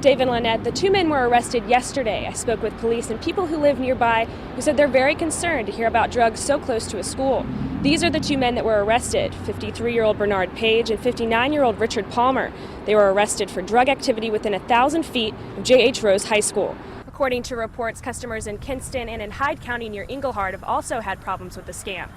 Dave and Lynette, the two men were arrested yesterday. I spoke with police and people who live nearby who said they're very concerned to hear about drugs so close to a school. These are the two men that were arrested, 53-year-old Bernard Page and 59-year-old Richard Palmer. They were arrested for drug activity within 1,000 feet of J.H. Rose High School. According to reports, customers in Kinston and in Hyde County near Englehart have also had problems with the scam.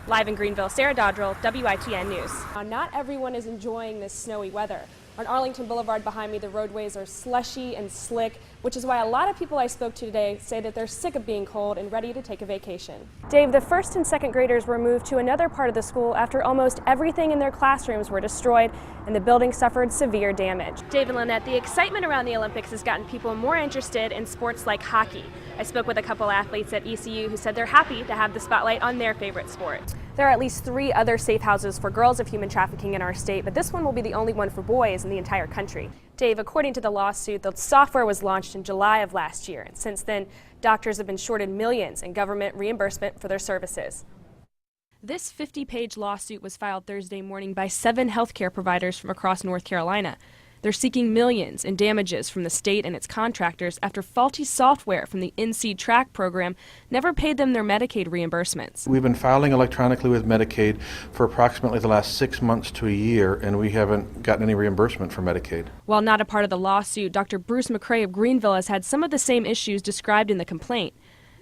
Live in Greenville, Sarah Dodrell, WITN News. Not everyone is enjoying this snowy weather. On Arlington Boulevard behind me, the roadways are slushy and slick, which is why a lot of people I spoke to today say that they're sick of being cold and ready to take a vacation. Dave, the first and second graders were moved to another part of the school after almost everything in their classrooms were destroyed and the building suffered severe damage. Dave and Lynette, the excitement around the Olympics has gotten people more interested in sports like hockey. I spoke with a couple athletes at ECU who said they're happy to have the spotlight on their favorite sport. There are at least 3 other safe houses for girls of human trafficking in our state, but this one will be the only one for boys in the entire country. Dave, according to the lawsuit, the software was launched in July of last year, and since then, doctors have been shorted millions in government reimbursement for their services. This 50-page lawsuit was filed Thursday morning by 7 healthcare providers from across North Carolina. They're seeking millions in damages from the state and its contractors after faulty software from the NC Track program never paid them their Medicaid reimbursements. We've been filing electronically with Medicaid for approximately the last 6 months to a year, and we haven't gotten any reimbursement for Medicaid. While not a part of the lawsuit, Dr. Bruce McCray of Greenville has had some of the same issues described in the complaint.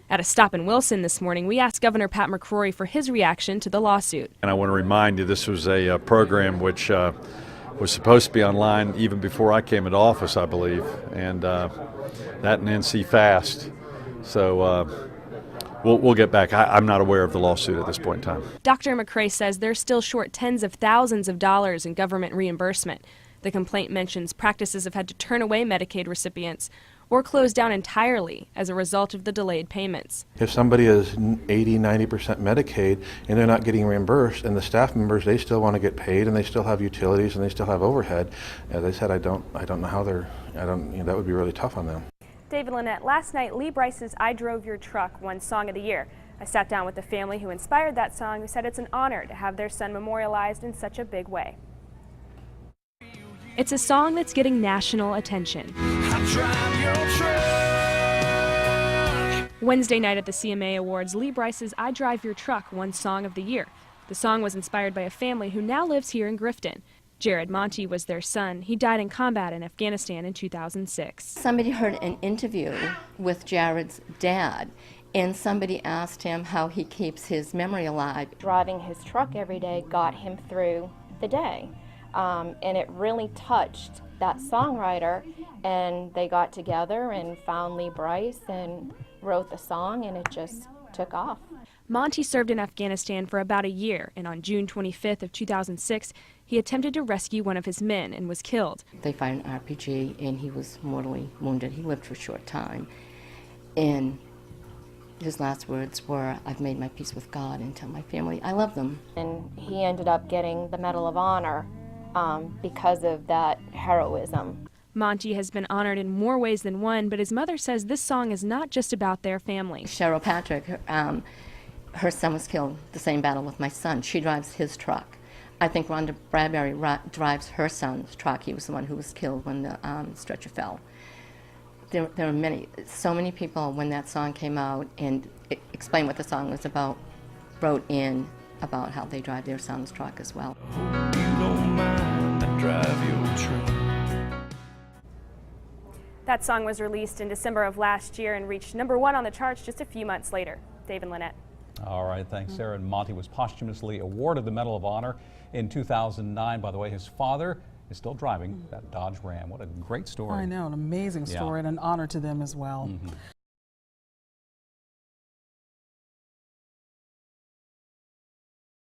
At a stop in Wilson this morning, we asked Governor Pat McCrory for his reaction to the lawsuit. And I want to remind you, this was a program which was supposed to be online even before I came into office, I believe, and that and NC Fast. So we'll get back. I'm not aware of the lawsuit at this point in time. Dr. McCray says they're still short tens of thousands of dollars in government reimbursement. The complaint mentions practices have had to turn away Medicaid recipients or close down entirely as a result of the delayed payments. If somebody is 80-90% Medicaid and they're not getting reimbursed, and the staff members, they still want to get paid and they still have utilities and they still have overhead, as I said, I don't know how that would be really tough on them. David Lynette, last night Lee Brice's I Drove Your Truck won Song of the Year. I sat down with the family who inspired that song, who said it's an honor to have their son memorialized in such a big way. It's a song that's getting national attention. Wednesday night at the CMA Awards, Lee Brice's I Drive Your Truck won Song of the Year. The song was inspired by a family who now lives here in Grifton. Jared Monty was their son. He died in combat in Afghanistan in 2006. Somebody heard an interview with Jared's dad, and somebody asked him how he keeps his memory alive. Driving his truck every day got him through the day. And it really touched that songwriter, and they got together and found Lee Brice and wrote the song, and it just took off. Monty served in Afghanistan for about a year, and on June 25th of 2006, he attempted to rescue one of his men and was killed. They fired an RPG, and he was mortally wounded. He lived for a short time, and his last words were, "I've made my peace with God and tell my family I love them." And he ended up getting the Medal of Honor because of that heroism. Monty has been honored in more ways than one, but his mother says this song is not just about their family. Cheryl Patrick, her son was killed the same battle with my son. She drives his truck. I think Rhonda Bradbury drives her son's truck. He was the one who was killed when the stretcher fell. There are so many people when that song came out and explained what the song was about, wrote in about how they drive their son's truck as well. That song was released in December of last year and reached #1 on the charts just a few months later. Dave and Lynette. All right, thanks, Sarah. And Monty was posthumously awarded the Medal of Honor in 2009. By the way, his father is still driving that Dodge Ram. What a great story. I know, an amazing story, and an honor to them as well.